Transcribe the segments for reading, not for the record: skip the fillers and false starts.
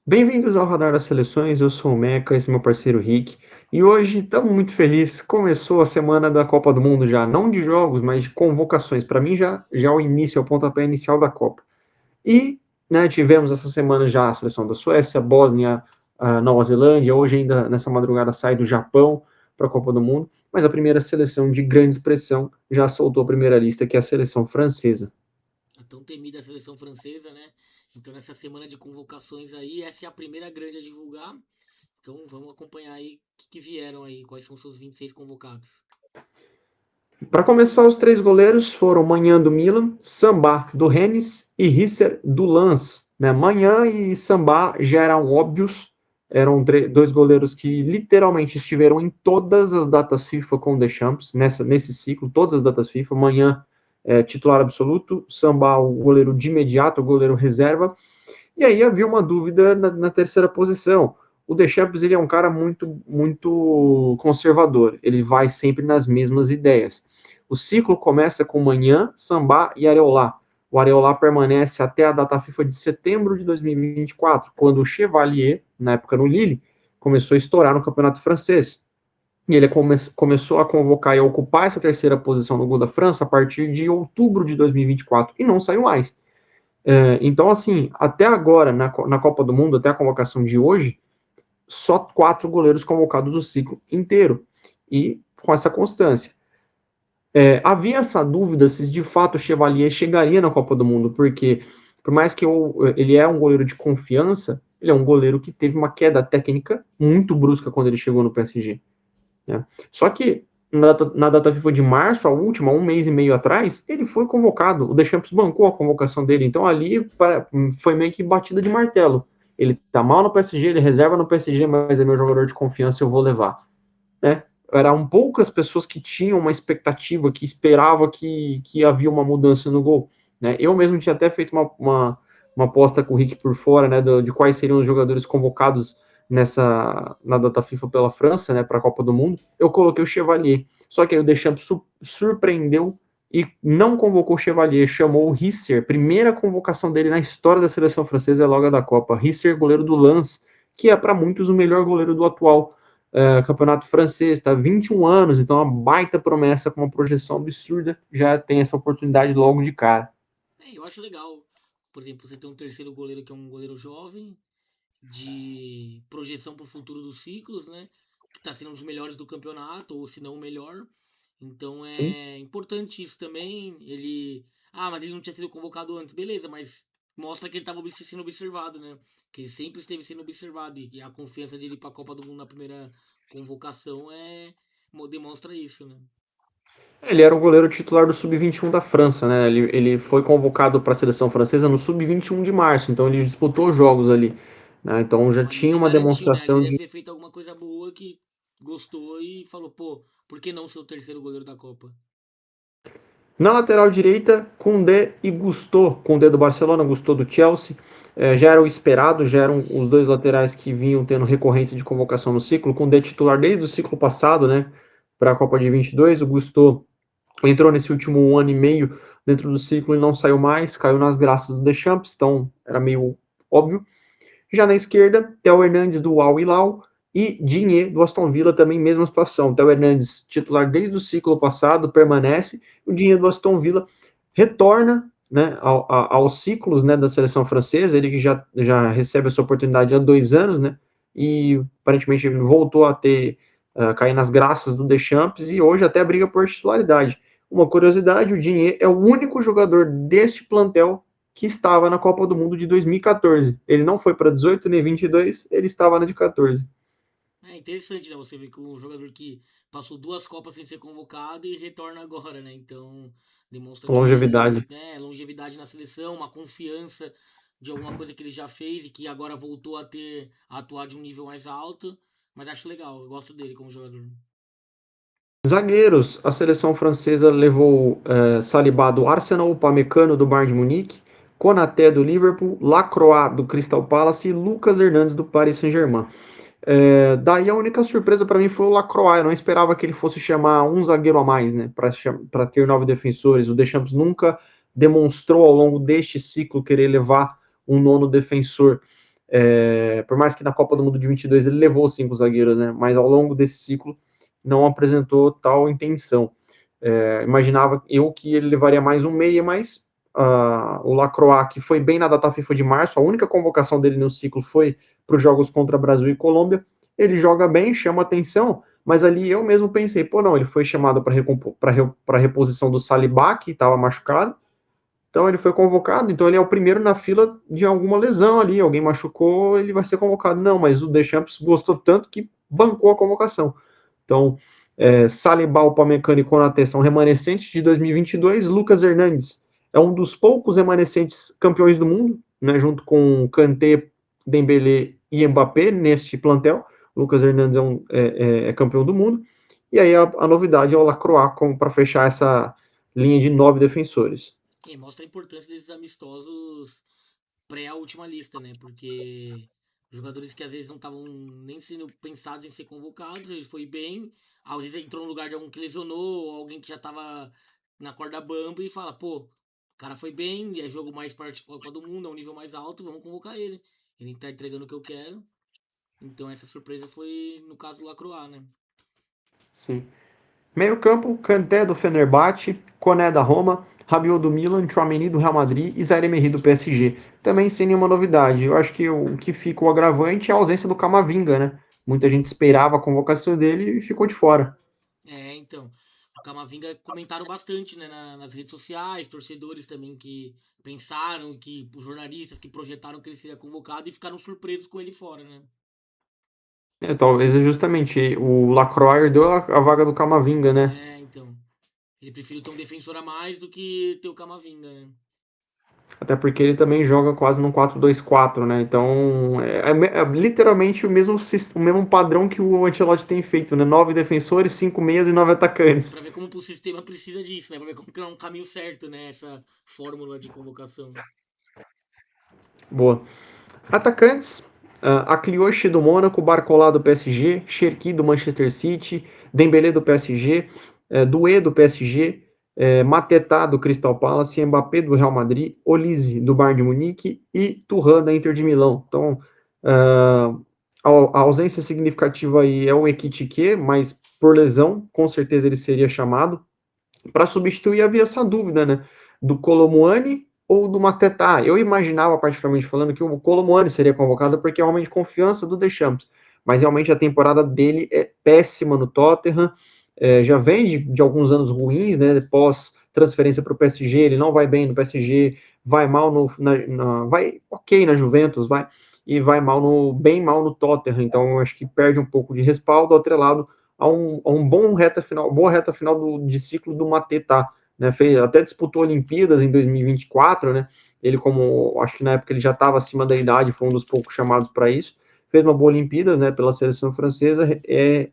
Bem-vindos ao Radar das Seleções, eu sou o Meca, esse é meu parceiro Rick, e hoje estamos muito felizes, começou a semana da Copa do Mundo já, não de jogos, mas de convocações, para mim já é o início, é o pontapé inicial da Copa. E né, tivemos essa semana já a seleção da Suécia, Bósnia, a Nova Zelândia, hoje ainda nessa madrugada sai do Japão para a Copa do Mundo, mas a primeira seleção de grande expressão já soltou a primeira lista, que é a seleção francesa. A tão temida seleção francesa, né? Então, nessa semana de convocações aí, essa é a primeira grande a divulgar. Então, vamos acompanhar aí o que vieram aí, quais são os seus 26 convocados. Para começar, os três goleiros foram Manhã do Milan, Sambá do Rennes e Risser do Lens. Né? Manhã e Sambá já eram óbvios, eram dois goleiros que literalmente estiveram em todas as datas FIFA com o Deschamps, nesse ciclo, todas as datas FIFA. Manhã titular absoluto, Sambá o goleiro de imediato, o goleiro reserva. E aí havia uma dúvida na terceira posição. O Deschamps ele é um cara muito conservador, ele vai sempre nas mesmas ideias. O ciclo começa com Manhã, Sambá e Areolá. O Areolá permanece até a data FIFA de setembro de 2024, quando o Chevalier, na época no Lille, começou a estourar no campeonato francês. E ele começou a convocar e a ocupar essa terceira posição no gol da França a partir de outubro de 2024 e não saiu mais. Então, assim, até agora, na Copa do Mundo, até a convocação de hoje, só 4 goleiros convocados o ciclo inteiro. E com essa constância. Havia essa dúvida se de fato o Chevalier chegaria na Copa do Mundo, porque por mais que ele é um goleiro de confiança, ele é um goleiro que teve uma queda técnica muito brusca quando ele chegou no PSG. Né? Só que na data FIFA de março, a última, um mês e meio atrás, ele foi convocado. O Deschamps bancou a convocação dele. Então ali foi meio que batida de martelo. Ele tá mal no PSG, ele reserva no PSG, mas é meu jogador de confiança, eu vou levar. Né? Eram poucas pessoas que tinham uma expectativa, que esperava que havia uma mudança no gol. Né? Eu mesmo tinha até feito uma aposta com o Rick por fora, né, de quais seriam os jogadores convocados na data FIFA pela França, né, para a Copa do Mundo. Eu coloquei o Chevalier, só que aí o Deschamps surpreendeu e não convocou o Chevalier, chamou o Risser, primeira convocação dele na história da seleção francesa é logo da Copa. Risser, goleiro do Lens, que é para muitos o melhor goleiro do atual campeonato francês, está 21 anos, então é uma baita promessa com uma projeção absurda, já tem essa oportunidade logo de cara. Eu acho legal, por exemplo, você ter um terceiro goleiro que é um goleiro jovem, de projeção para o futuro dos ciclos, né? Que está sendo um dos melhores do campeonato, ou se não o melhor. Então Sim. é importante isso também. Mas ele não tinha sido convocado antes, beleza, mas mostra que ele estava sendo observado, né? Que ele sempre esteve sendo observado e que a confiança dele para a Copa do Mundo na primeira convocação demonstra isso, né? Ele era o goleiro titular do Sub-21 da França, né? Ele foi convocado para a seleção francesa no Sub-21 de março, então ele disputou jogos ali. Né? Então já Então ali tinha ele uma garantiu, né? Ali demonstração deve de. ter feito alguma coisa boa que gostou e falou, pô, por que não ser o terceiro goleiro da Copa? Na lateral direita, Koundé e Gusto. Koundé do Barcelona, Gusto do Chelsea. Já era o esperado, já eram os dois laterais que vinham tendo recorrência de convocação no ciclo. Koundé titular desde o ciclo passado, né? Para a Copa de 22. O Gusto entrou nesse último ano e meio dentro do ciclo e não saiu mais, caiu nas graças do Deschamps, então era meio óbvio. Já na esquerda, Theo Hernandes do Al Hilal e Digne do Aston Villa, também mesma situação. Theo Hernandes, titular desde o ciclo passado, permanece. O Digne do Aston Villa retorna né, aos ciclos né, da seleção francesa, ele que já recebe essa oportunidade há 2 anos, né, e aparentemente ele voltou a cair nas graças do Deschamps e hoje até briga por titularidade. Uma curiosidade, o Digne é o único jogador deste plantel que estava na Copa do Mundo de 2014. Ele não foi para 18 nem 22, ele estava na de 14. É interessante, né? Você vê que um jogador que passou duas Copas sem ser convocado e retorna agora, né? Então demonstra que, Longevidade. né, longevidade na seleção, uma confiança de alguma coisa que ele já fez e que agora voltou a atuar de um nível mais alto. Mas acho legal, eu gosto dele como jogador. Zagueiros, a seleção francesa levou Saliba do Arsenal, Pamecano do Bayern de Munique, Konaté do Liverpool, Lacroix do Crystal Palace e Lucas Hernandes do Paris Saint-Germain. Daí a única surpresa para mim foi o Lacroix. Eu não esperava que ele fosse chamar um zagueiro a mais, né, para ter 9 defensores. O Deschamps nunca demonstrou ao longo deste ciclo querer levar um nono defensor. Por mais que na Copa do Mundo de 22 ele levou 5 zagueiros, né? Mas ao longo desse ciclo não apresentou tal intenção. Imaginava eu que ele levaria mais um meia, mas o Lacroix, que foi bem na data FIFA de março, a única convocação dele no ciclo foi para os jogos contra Brasil e Colômbia. Ele joga bem, chama atenção, mas ali eu mesmo pensei, pô, não, ele foi chamado para reposição do Salibá, que estava machucado, então ele foi convocado, então ele é o primeiro na fila de alguma lesão ali, alguém machucou, ele vai ser convocado. Não, mas o Deschamps gostou tanto que bancou a convocação. Então, Saliba, Upamecano e Konaté são remanescentes de 2022. Lucas Hernandes é um dos poucos remanescentes campeões do mundo, né, junto com Kanté, Dembélé e Mbappé neste plantel. Lucas Hernandes é campeão do mundo. E aí a novidade é o Lacroix para fechar essa linha de 9 defensores. E mostra a importância desses amistosos pré a última lista, né? Porque jogadores que às vezes não estavam nem sendo pensados em ser convocados, ele foi bem, às vezes entrou no lugar de alguém que lesionou, alguém que já tava na corda bamba e fala, pô, o cara foi bem, é jogo mais para Copa do Mundo, é um nível mais alto, vamos convocar ele. Ele tá entregando o que eu quero. Então essa surpresa foi no caso do Lacroix, né? Sim. Meio campo, Kanté do Fenerbahçe, Koné da Roma, Rabiot do Milan, Tchouaméni do Real Madrid e Zaire Emery do PSG. Também sem nenhuma novidade. Eu acho que o que fica o agravante é a ausência do Camavinga, né? Muita gente esperava a convocação dele e ficou de fora. Então. O Camavinga comentaram bastante, né, nas redes sociais, torcedores também que pensaram, que os jornalistas que projetaram que ele seria convocado e ficaram surpresos com ele fora, né? Talvez é justamente o Lacroix herdeu a vaga do Camavinga, né? Então. Ele preferiu ter um defensor a mais do que ter o Camavinga, né? Até porque ele também joga quase num 4-2-4, né? Então é literalmente o mesmo padrão que o Ancelotti tem feito, né? 9 defensores, 5 meias e 9 atacantes. Pra ver como o sistema precisa disso, né? Pra ver como que é um caminho certo, né? Essa fórmula de convocação. Boa. Atacantes, Aklioche do Mônaco, Barcola do PSG, Cherki do Manchester City, Dembélé do PSG, Doué do PSG, Mateta do Crystal Palace, Mbappé do Real Madrid, Olise do Bayern de Munique e Thuram da Inter de Milão. Então, a ausência significativa aí é o Ekitike, mas por lesão, com certeza ele seria chamado. Para substituir havia essa dúvida, né? Do Colomuani ou do Mateta. Eu imaginava, particularmente falando, que o Colomuani seria convocado porque é homem de confiança do Deschamps. Mas realmente a temporada dele é péssima no Tottenham. Já vem de alguns anos ruins, né? Pós transferência para o PSG, ele não vai bem no PSG, vai mal vai ok na Juventus, vai e vai bem mal no Tottenham. Então eu acho que perde um pouco de respaldo, atrelado a um boa reta final de ciclo do Mateta, né? Até disputou Olimpíadas em 2024, né? Ele, como acho que na época ele já estava acima da idade, foi um dos poucos chamados para isso. Fez uma boa Olimpíadas, né? Pela seleção francesa,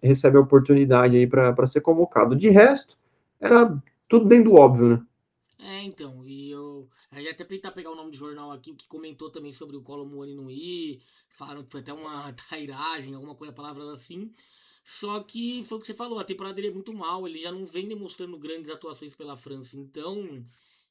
recebe a oportunidade aí para ser convocado. De resto, era tudo dentro do óbvio, né? Então, e eu aí até tentar pegar o nome de jornal aqui que comentou também sobre o Colomuani não ir, falaram que foi até uma trairagem, alguma coisa, palavras assim. Só que foi o que você falou, a temporada dele é muito mal, ele já não vem demonstrando grandes atuações pela França, então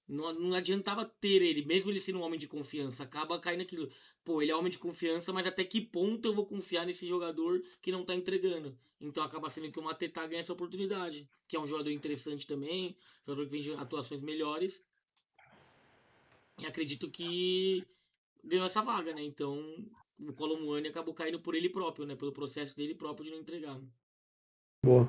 não adiantava ter ele, mesmo ele sendo um homem de confiança, acaba caindo aquilo. Pô, ele é homem de confiança, mas até que ponto eu vou confiar nesse jogador que não tá entregando? Então acaba sendo que o Mateta ganha essa oportunidade, que é um jogador interessante também, jogador que vem de atuações melhores, e acredito que ganhou essa vaga, né? Então o Colomuani acabou caindo por ele próprio, né? Pelo processo dele próprio de não entregar. Boa.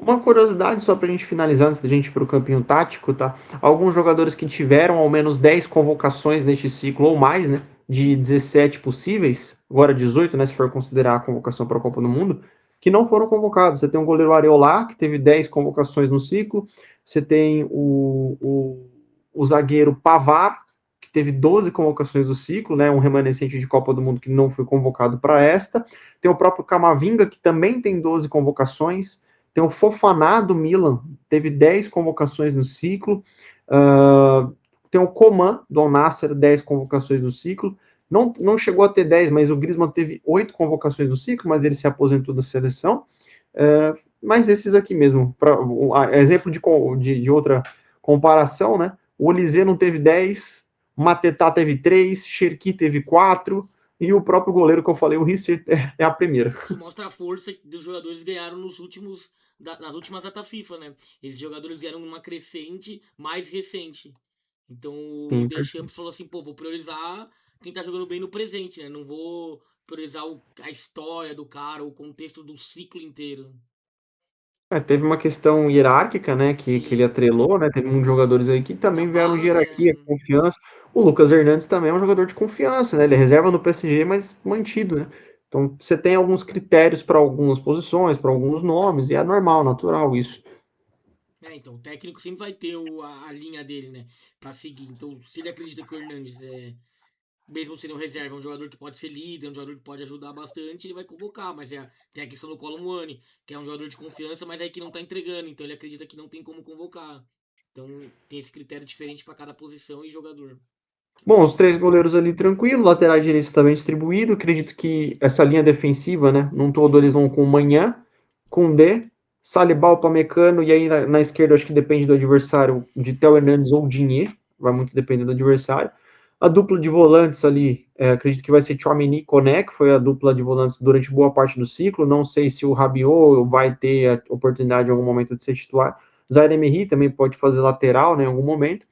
Uma curiosidade só para a gente finalizar, antes da gente ir para o campinho tático, tá? Alguns jogadores que tiveram ao menos 10 convocações neste ciclo ou mais, né? De 17 possíveis, agora 18, né? Se for considerar a convocação para a Copa do Mundo, que não foram convocados. Você tem o goleiro Areola, que teve 10 convocações no ciclo. Você tem o zagueiro Pavar, que teve 12 convocações no ciclo, né? Um remanescente de Copa do Mundo que não foi convocado para esta. Tem o próprio Camavinga, que também tem 12 convocações. Tem o Fofaná do Milan, teve 10 convocações no ciclo. Tem o Coman do Al Nassr, 10 convocações no ciclo. Não chegou a ter 10, mas o Griezmann teve 8 convocações no ciclo, mas ele se aposentou da seleção. Mas esses aqui mesmo, exemplo de outra comparação, né? O Olise não teve 10, Mateta teve 3, Cherki teve 4, e o próprio goleiro que eu falei, o Risser, é a primeira. Isso mostra a força que os jogadores ganharam nas últimas data FIFA, né? Esses jogadores vieram numa crescente mais recente. Então o Sim, Deschamps falou assim, pô, vou priorizar quem tá jogando bem no presente, né? Não vou priorizar a história do cara, o contexto do ciclo inteiro. teve uma questão hierárquica, né, que ele Sim, atrelou, né, teve muitos jogadores aí que da também vieram de base, hierarquia, confiança. O Lucas Hernandes também é um jogador de confiança, né, ele é reserva no PSG, mas mantido, né. Então, você tem alguns critérios para algumas posições, para alguns nomes, e é normal, natural isso. então, o técnico sempre vai ter a linha dele, né, pra seguir. Então, se ele acredita que o Hernandes mesmo sendo um reserva, é um jogador que pode ser líder, um jogador que pode ajudar bastante, ele vai convocar. Mas tem a questão do Colomwani, que é um jogador de confiança, mas aí que não tá entregando, então ele acredita que não tem como convocar. Então, tem esse critério diferente para cada posição e jogador. Bom, os três goleiros ali tranquilo, lateral direito também distribuído. Acredito que essa linha defensiva, né, num todo eles vão com Manhã, com D, Salibal, Pamecano, e aí na esquerda acho que depende do adversário, de Theo Hernandes ou Dinhe, vai muito depender do adversário. A dupla de volantes ali, acredito que vai ser Tchouaméni e Koné, que foi a dupla de volantes durante boa parte do ciclo. Não sei se o Rabiot vai ter a oportunidade em algum momento de ser titular. Zaire Emery também pode fazer lateral, né, em algum momento.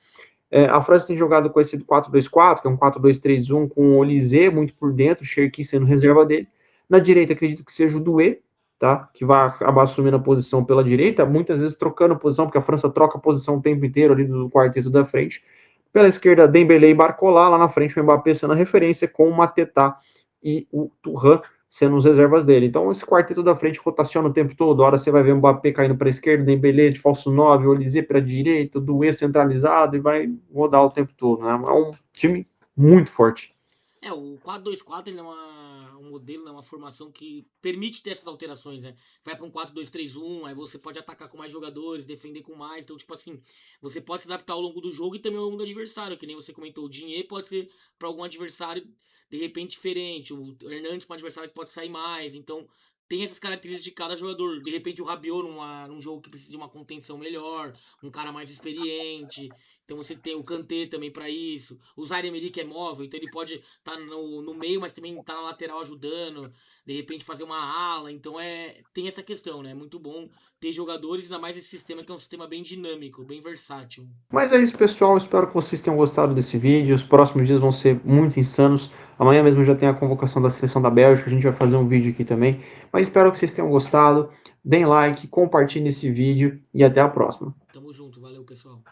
A França tem jogado com esse 4-2-4, que é um 4-2-3-1, com o Olysée muito por dentro, o Cherki sendo reserva dele. Na direita, acredito que seja o Doué, tá? Que vai acabar assumindo a posição pela direita, muitas vezes trocando posição, porque a França troca a posição o tempo inteiro ali do quarteto da frente. Pela esquerda, Dembélé e Barcola, lá na frente o Mbappé sendo a referência, com o Matetá e o Thuram sendo os reservas dele. Então, esse quarteto da frente rotaciona o tempo todo. A hora você vai ver o Mbappé caindo para a esquerda, Dembélé de falso 9, o Olysée para a direita, o Doué centralizado e vai rodar o tempo todo. Né? É um time muito forte. O 4-2-4 ele é um modelo, né, uma formação que permite ter essas alterações, né? Vai para um 4-2-3-1, aí você pode atacar com mais jogadores, defender com mais. Então, tipo assim, você pode se adaptar ao longo do jogo e também ao longo do adversário, que nem você comentou. O Dinheiro pode ser para algum adversário de repente diferente, o Hernandes para um adversário que pode sair mais. Então, tem essas características de cada jogador. De repente, o Rabiot num jogo que precisa de uma contenção melhor, um cara mais experiente. Então, você tem o Kanté também para isso. O Zaire Emery que é móvel, então ele pode tá no meio, mas também tá na lateral ajudando, de repente fazer uma ala. Então tem essa questão, né? É muito bom ter jogadores, ainda mais esse sistema que é um sistema bem dinâmico, bem versátil. Mas é isso, pessoal. Espero que vocês tenham gostado desse vídeo. Os próximos dias vão ser muito insanos. Amanhã mesmo já tem a convocação da seleção da Bélgica. A gente vai fazer um vídeo aqui também. Mas espero que vocês tenham gostado. Deem like, compartilhem esse vídeo e até a próxima. Tamo junto, valeu pessoal.